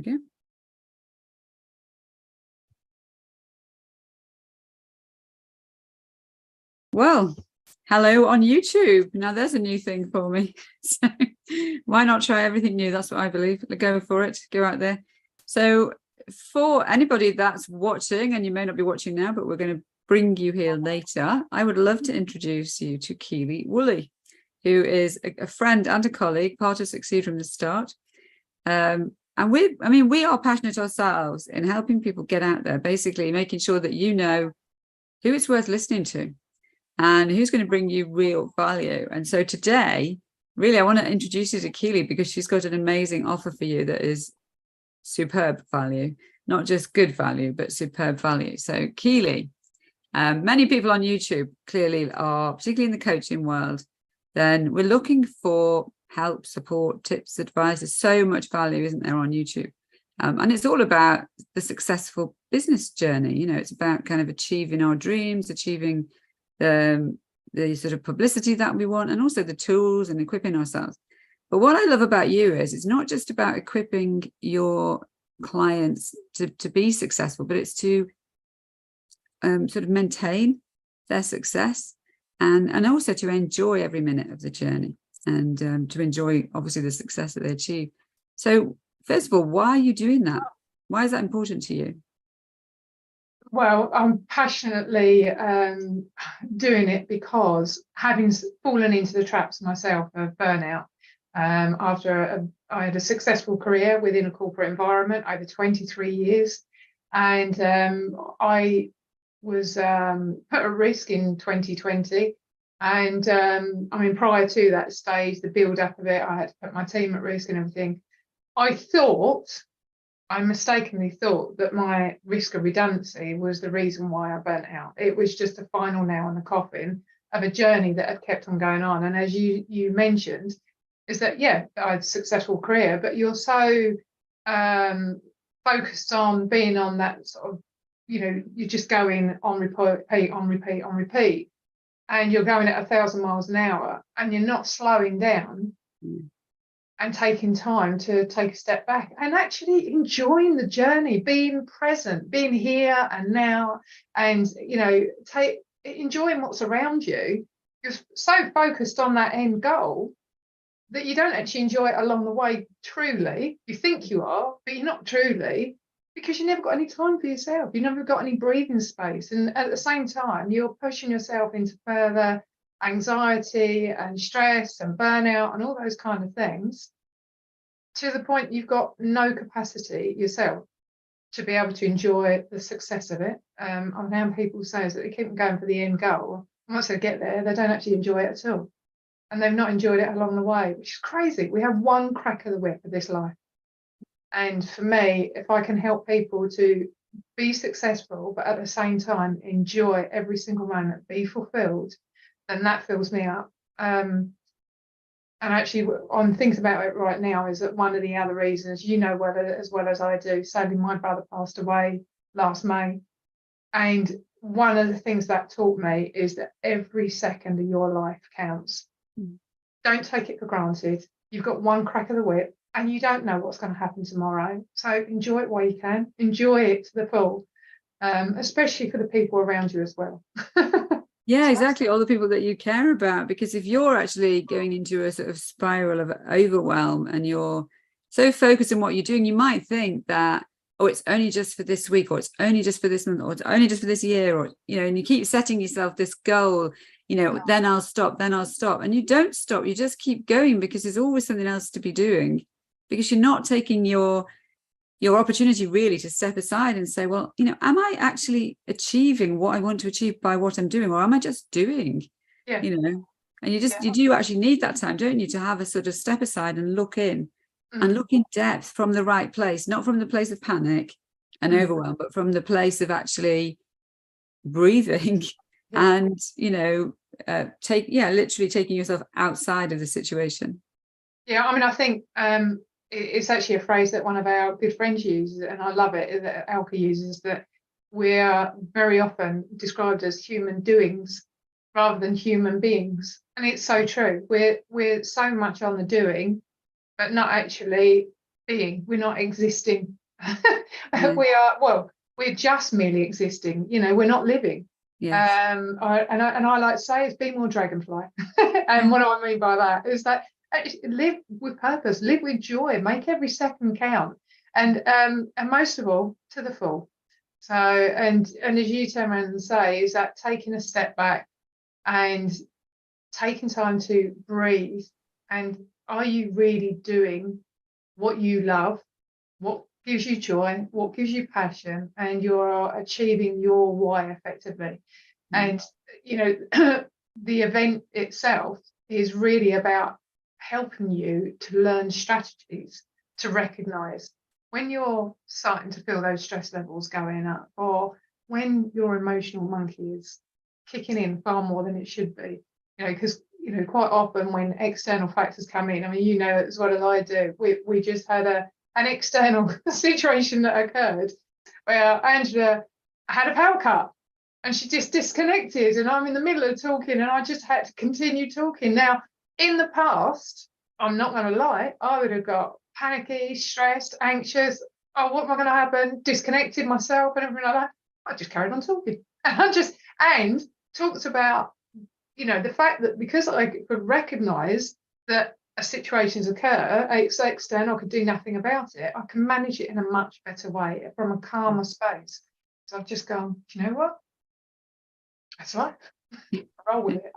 we go. Well, hello on YouTube. Now there's a new thing for me. So why not try everything new? That's what I believe. Go for it. Go out there. So for anybody that's watching, and you may not be watching now, but we're going to bring you here later, I would love to introduce you to Keely Woolley, who is a friend and a colleague, part of Succeed from the Start. And we are passionate ourselves in helping people get out there, basically making sure that you know who it's worth listening to and who's going to bring you real value. And so today, really, I want to introduce you to Keely because she's got an amazing offer for you that is superb value, not just good value, but superb value. So Keely, many people on YouTube clearly are, particularly in the coaching world, then we're looking for help, support, tips, advice. There's so much value, isn't there, on YouTube? And it's all about the successful business journey. You know, it's about kind of achieving our dreams, achieving the sort of publicity that we want, and also the tools and equipping ourselves. But what I love about you is it's not just about equipping your clients to be successful, but it's to sort of maintain their success and also to enjoy every minute of the journey and to enjoy, obviously, the success that they achieve. So first of all, why are you doing that? Why is that important to you? Well, I'm passionately doing it because having fallen into the traps myself of burnout, after I had a successful career within a corporate environment over 23 years, and I was put at risk in 2020. And prior to that stage, the build up of it, I had to put my team at risk and everything. I mistakenly thought that my risk of redundancy was the reason why I burnt out. It was just a final nail in the coffin of a journey that had kept on going on. And as you mentioned, is that, yeah, I had a successful career, but you're so focused on being on that sort of, you're just going on repeat. And you're going at 1,000 miles an hour and you're not slowing down. And taking time to take a step back and actually enjoying the journey, being present, being here and now, and enjoying what's around you. You're so focused on that end goal that you don't actually enjoy it along the way truly. You think you are, but you're not truly, because you never got any time for yourself. You never got any breathing space. And at the same time, you're pushing yourself into further anxiety and stress and burnout and all those kind of things, to the point you've got no capacity yourself to be able to enjoy the success of it. I've found people say that they keep going for the end goal. Once they get there, they don't actually enjoy it at all. And they've not enjoyed it along the way, which is crazy. We have one crack of the whip of this life. And for me, if I can help people to be successful, but at the same time enjoy every single moment, be fulfilled, and that fills me up. And actually, I'm thinking about it right now is that one of the other reasons, as well as I do, sadly, my brother passed away last May. And one of the things that taught me is that every second of your life counts. Don't take it for granted. You've got one crack of the whip and you don't know what's going to happen tomorrow. So enjoy it while you can. Enjoy it to the full, especially for the people around you as well. Yeah, exactly. All the people that you care about, because if you're actually going into a sort of spiral of overwhelm and you're so focused on what you're doing, you might think that, oh, it's only just for this week, or it's only just for this month, or it's only just for this year, or, and you keep setting yourself this goal, then I'll stop. And you don't stop. You just keep going because there's always something else to be doing, because you're not taking your opportunity really to step aside and say, well, am I actually achieving what I want to achieve by what I'm doing, or am I just doing? Yeah. And you do actually need that time, don't you, to have a sort of step aside and look in and look in depth from the right place, not from the place of panic and overwhelm, but from the place of actually breathing and literally taking yourself outside of the situation. Yeah, I think it's actually a phrase that one of our good friends uses, and I love it, that Alka uses, that we are very often described as human doings rather than human beings. And it's so true. We're so much on the doing, but not actually being, we're not existing. No. We're just merely existing, we're not living. Yes. I like to say is be more dragonfly. And what do I mean by that is that live with purpose, live with joy, make every second count, and most of all to the full. So and as you turn around and say, is that taking a step back and taking time to breathe, and are you really doing what you love, what gives you joy, what gives you passion, and you're achieving your why effectively. And the event itself is really about helping you to learn strategies to recognize when you're starting to feel those stress levels going up, or when your emotional monkey is kicking in far more than it should be. Because quite often when external factors come in, I mean, as well as I do, we just had an external situation that occurred where Angela had a power cut and she just disconnected, and I'm in the middle of talking and I just had to continue talking. Now, in the past, I'm not going to lie, I would have got panicky, stressed, anxious. Oh, what am I going to happen? Disconnected myself and everything like that. I just carried on talking. And talked about, the fact that because I could recognise that a situation's occur, it's external, I could do nothing about it. I can manage it in a much better way from a calmer space. So I've just gone, do you know what? That's life. Roll with it.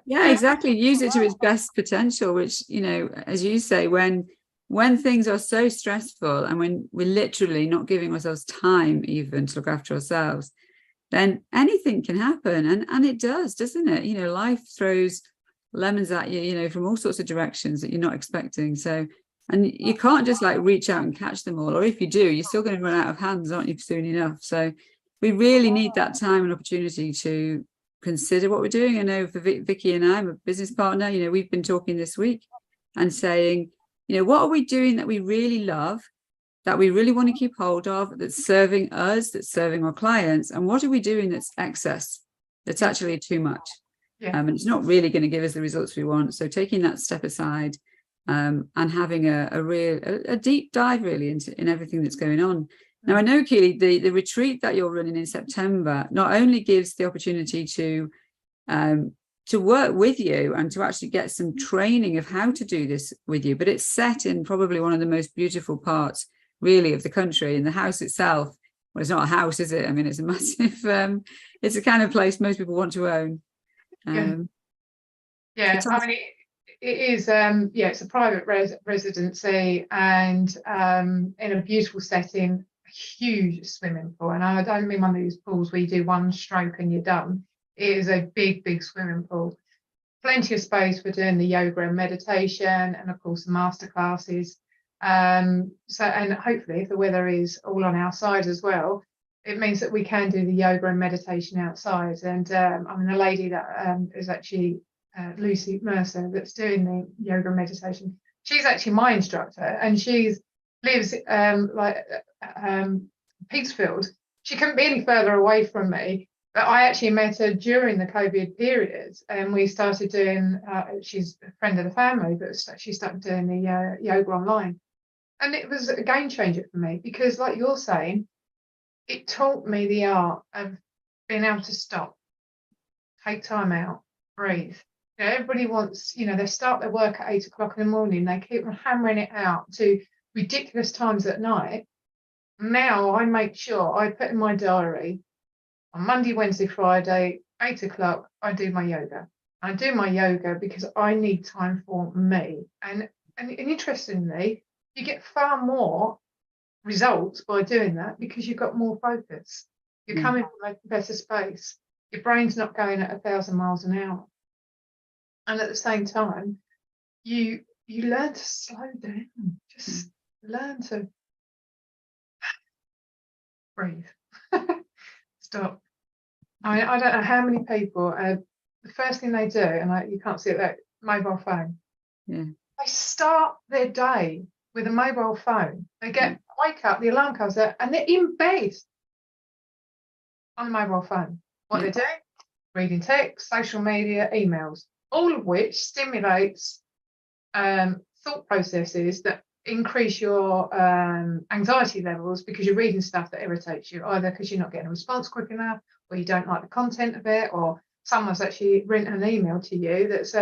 Yeah, exactly. Use it to its best potential, which, as you say, when things are so stressful and when we're literally not giving ourselves time even to look after ourselves, then anything can happen. And it does, doesn't it? Life throws lemons at you, from all sorts of directions that you're not expecting. So, and you can't just like reach out and catch them all. Or if you do, you're still going to run out of hands, aren't you, soon enough? So we really need that time and opportunity to consider what we're doing. I know for Vicky and I'm a business partner, we've been talking this week and saying, what are we doing that we really love, that we really want to keep hold of, that's serving us, that's serving our clients, and what are we doing that's excess, that's actually too much, and it's not really going to give us the results we want. So taking that step aside, and having a deep dive really in everything that's going on. Now, I know, Keely, the retreat that you're running in September not only gives the opportunity to work with you and to actually get some training of how to do this with you, but it's set in probably one of the most beautiful parts really of the country. And the house itself, well, it's not a house, is it? I mean, it's a massive it's a kind of place most people want to own. I mean, it is it's a private residency, and in a beautiful setting, a huge swimming pool. And I don't mean one of these pools where you do one stroke and you're done. It is a big swimming pool, plenty of space for doing the yoga and meditation, and of course the master classes. And hopefully, if the weather is all on our side as well, it means that we can do the yoga and meditation outside. And I mean, the lady that is actually Lucy Mercer, that's doing the yoga and meditation, she's actually my instructor, and she lives Petersfield. She couldn't be any further away from me, but I actually met her during the COVID period, and we started doing, she's a friend of the family, but she started doing the yoga online. And it was a game changer for me, because like you're saying, it taught me the art of being able to stop, take time out, breathe. Everybody wants, they start their work at 8 o'clock in the morning, they keep hammering it out to ridiculous times at night. Now I make sure I put in my diary on Monday, Wednesday, Friday, 8 o'clock, I do my yoga. I do my yoga because I need time for me. And interestingly, you get far more results by doing that, because you've got more focus. You're coming from a better space. Your brain's not going at 1,000 miles an hour. And at the same time, you learn to slow down. Just learn to breathe. Stop. I don't know how many people, the first thing they do, and you can't see it, that mobile phone. They start their day with a mobile phone. They wake up, the alarm comes out, and they're in bed on the mobile phone. What they're doing? Reading text, social media, emails, all of which stimulates thought thought processes that increase your anxiety levels because you're reading stuff that irritates you, either because you're not getting a response quick enough, or you don't like the content of it, or someone's actually written an email to you that's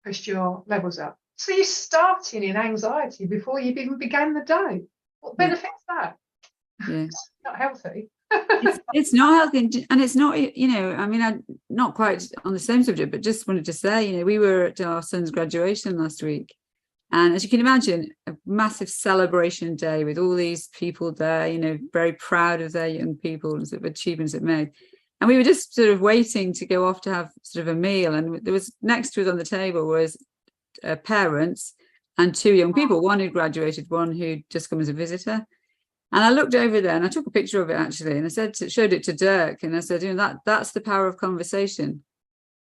pushed your levels up. So you're starting in anxiety before you've even began the day. What benefits that? Yeah. It's not healthy. It's not healthy, and it's not, I mean, I'm not quite on the same subject, but just wanted to say, we were at our son's graduation last week, and as you can imagine, a massive celebration day with all these people there, very proud of their young people and sort of achievements they've made. And we were just sort of waiting to go off to have sort of a meal, and there was next to us on the table was parents and two young people, one who graduated, one who'd just come as a visitor. And I looked over there and I took a picture of it actually, and I showed it to Dirk, and I said, that's the power of conversation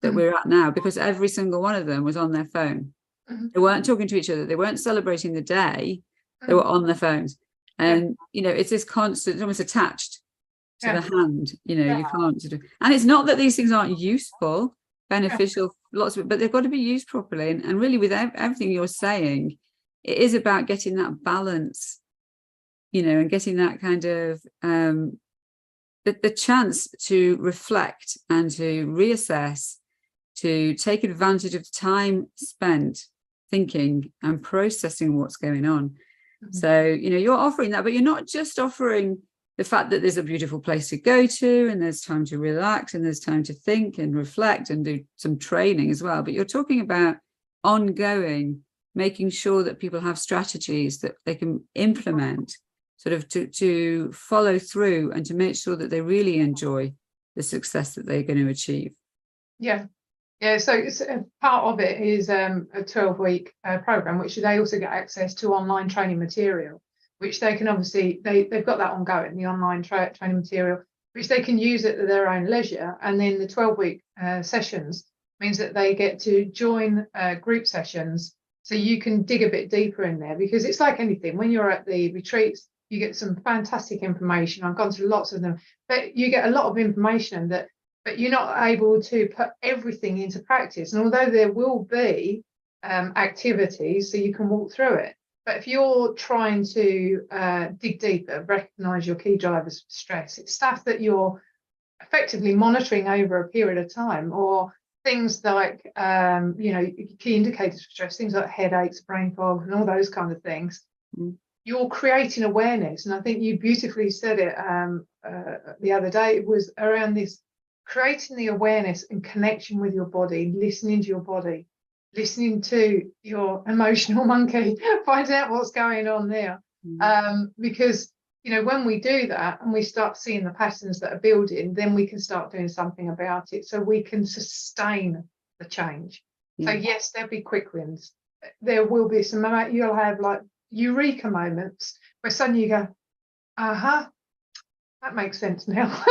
that we're at now, because every single one of them was on their phone. They weren't talking to each other. They weren't celebrating the day. They were on their phones. And, it's this constant, it's almost attached to the hand, you can't sort of, and it's not that these things aren't useful, beneficial, lots of it, but they've got to be used properly. And really with everything you're saying, it is about getting that balance, and getting that kind of the chance to reflect and to reassess, to take advantage of time spent thinking and processing what's going on. So, you're offering that, but you're not just offering the fact that there's a beautiful place to go to, and there's time to relax, and there's time to think and reflect and do some training as well. But you're talking about ongoing, making sure that people have strategies that they can implement, sort of to follow through, and to make sure that they really enjoy the success that they're going to achieve. Yeah. So it's part of it is a 12-week program, which they also get access to online training material, which they can obviously, they've got that ongoing, the online training material, which they can use at their own leisure. And then the 12-week sessions means that they get to join group sessions, so you can dig a bit deeper in there, because it's like anything. When you're at the retreats, you get some fantastic information. I've gone through lots of them, but you get a lot of information but you're not able to put everything into practice. And although there will be activities so you can walk through it, but if you're trying to dig deeper, recognize your key drivers of stress, it's stuff that you're effectively monitoring over a period of time, or things like key indicators for stress, things like headaches, brain fog, and all those kind of things. You're creating awareness. And I think you beautifully said it the other day. It was around this, creating the awareness and connection with your body, listening to your body, listening to your emotional monkey, finding out what's going on there. Because, when we do that and we start seeing the patterns that are building, then we can start doing something about it, so we can sustain the change. So yes, there'll be quick wins. There will be some, you'll have like eureka moments where suddenly you go, that makes sense now.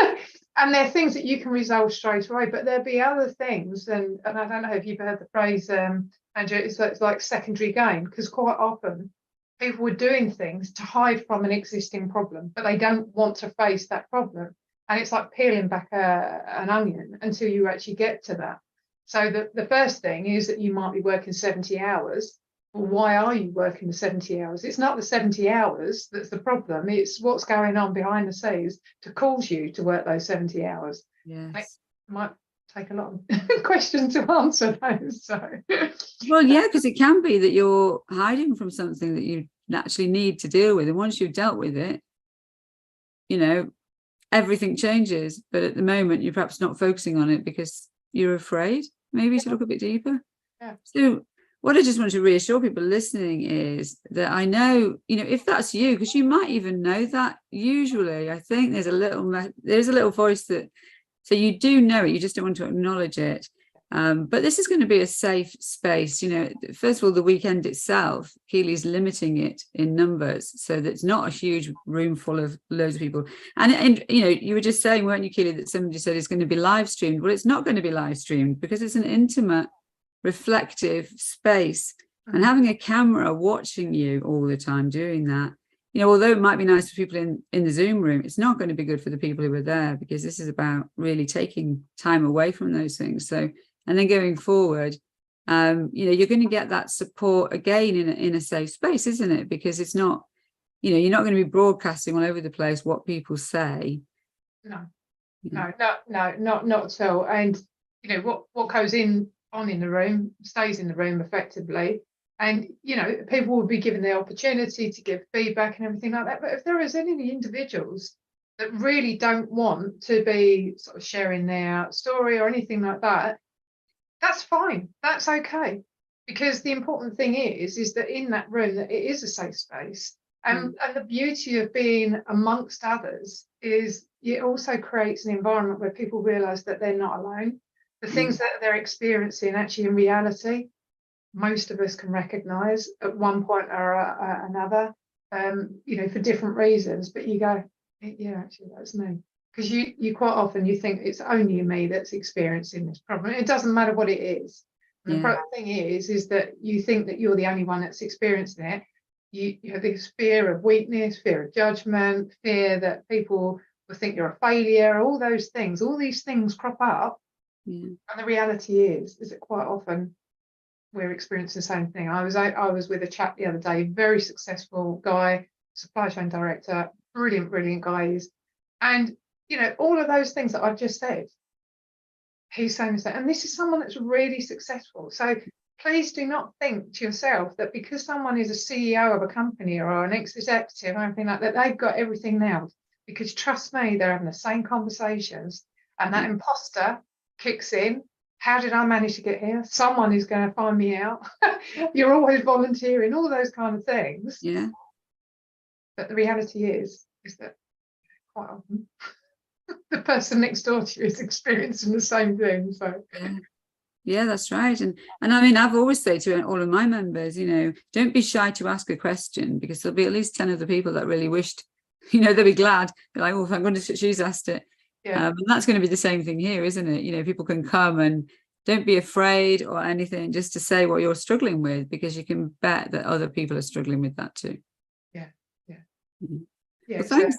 And they're things that you can resolve straight away, but there'll be other things, and I don't know if you've heard the phrase, Andrew, it's like secondary gain, because quite often people are doing things to hide from an existing problem, but they don't want to face that problem. And it's like peeling back an onion until you actually get to that. So the first thing is that you might be working 70 hours. Well, why are you working the 70 hours? It's not the 70 hours that's the problem. It's what's going on behind the scenes to cause you to work those 70 hours. Yes. It might take a lot of questions to answer those. So. Well, yeah, because it can be that you're hiding from something that you actually need to deal with. And once you've dealt with it, everything changes. But at the moment, you're perhaps not focusing on it because you're afraid maybe to look a bit deeper. Yeah. So what I just want to reassure people listening is that I know, if that's you, because you might even know that usually, I think there's a little voice that, so you do know it, you just don't want to acknowledge it. But this is going to be a safe space. First of all, the weekend itself, Keely's limiting it in numbers, so that it's not a huge room full of loads of people. And you were just saying, weren't you, Keely, that somebody said it's going to be live streamed? Well, it's not going to be live streamed because it's an intimate, reflective space, and having a camera watching you all the time doing that, although it might be nice for people in the Zoom room, it's not going to be good for the people who are there, because this is about really taking time away from those things. So, and then going forward, you know, you're going to get that support again in a safe space, isn't it? Because it's not, you know, you're not going to be broadcasting all over the place what people say. No, You know. not at all. And you know what goes on in the room stays in the room effectively. And you know, people will be given the opportunity to give feedback and everything like that. But if there is any individuals that really don't want to be sort of sharing their story or anything like that, that's fine. That's okay. Because the important thing is that in that room, that it is a safe space. And the beauty of being amongst others is it also creates an environment where people realise that they're not alone. The things that they're experiencing, actually, in reality, most of us can recognise at one point or another, you know, for different reasons. But you go, yeah, actually, that's me. Because you quite often you think it's only me that's experiencing this problem. It doesn't matter what it is. And the thing is that you think that you're the only one that's experiencing it. You have this fear of weakness, fear of judgment, fear that people will think you're a failure, all those things. All these things crop up. And the reality is that quite often we're experiencing the same thing. I was with a chap the other day, very successful guy, supply chain director, brilliant guy. And you know, all of those things that I've just said, he's saying that, and this is someone that's really successful. So please do not think to yourself that because someone is a CEO of a company or an executive or anything like that, they've got everything now. Because trust me, they're having the same conversations, and that imposter kicks in. How did I manage to get here? Someone is going to find me out. You're always volunteering, all those kind of things. Yeah. But the reality is that quite often the person next door to you is experiencing the same thing. So yeah, that's right. And I mean, I've always said to all of my members, you know, don't be shy to ask a question, because there'll be at least 10 other people that really wished, you know, they'll be glad. They're like, oh, thank goodness she's asked it. And that's going to be the same thing here, isn't it? You know, people can come, and don't be afraid or anything, just to say what you're struggling with, because you can bet that other people are struggling with that too. Well, thanks.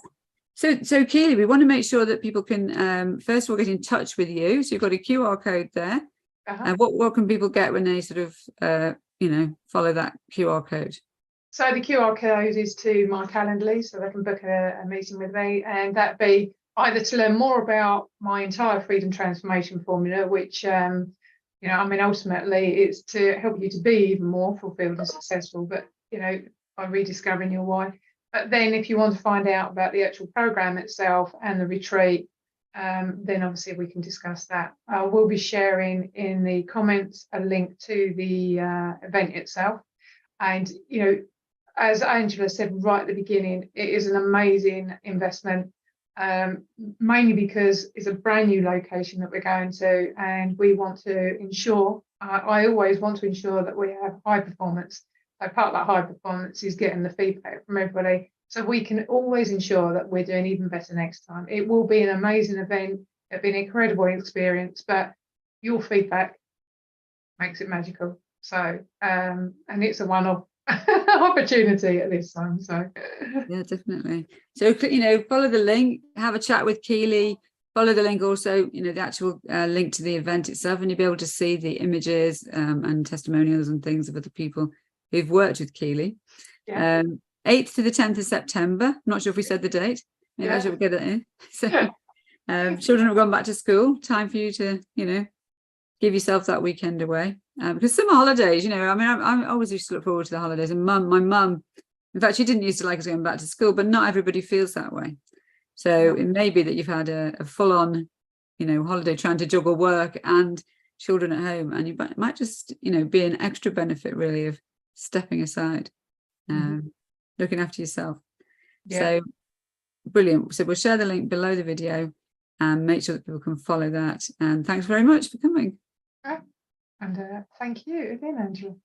So Keely, we want to make sure that people can first of all get in touch with you. So you've got a QR code there. And what can people get when they sort of you know, follow that QR code? So the QR code is to my Calendly, so they can book a meeting with me, and that'd be either to learn more about my entire Freedom Transformation Formula, which you know, I mean, ultimately it's to help you to be even more fulfilled and successful, but you know, by rediscovering your why. But then if you want to find out about the actual program itself and the retreat, then obviously we can discuss that. We'll be sharing in the comments a link to the event itself. And, you know, as Angela said right at the beginning, it is an amazing investment, mainly because it's a brand new location that we're going to, and we want to ensure, I always want to ensure that we have high performance. So part of that high performance is getting the feedback from everybody, so we can always ensure that we're doing even better next time. It will be an amazing event. It'll be an incredible experience, but your feedback makes it magical. So, and it's a one-off opportunity at this time. So, yeah, definitely. So, you know, follow the link, have a chat with Keely. Follow the link also, you know, the actual link to the event itself, and you'll be able to see the images and testimonials and things of other people who've worked with Keely. 8th to the 10th of September. I'm not sure if we said the date. Maybe I should get that in. So, children have gone back to school. Time for you to, you know, give yourself that weekend away. Because summer holidays, you know, I mean, I always used to look forward to the holidays. And my mum, in fact, she didn't used to like us going back to school, but not everybody feels that way. So it may be that you've had a full-on, you know, holiday trying to juggle work and children at home, and you might just, you know, be an extra benefit really of stepping aside, looking after yourself. So brilliant. So we'll share the link below the video and make sure that people can follow that. And thanks very much for coming. And thank you again, Angela.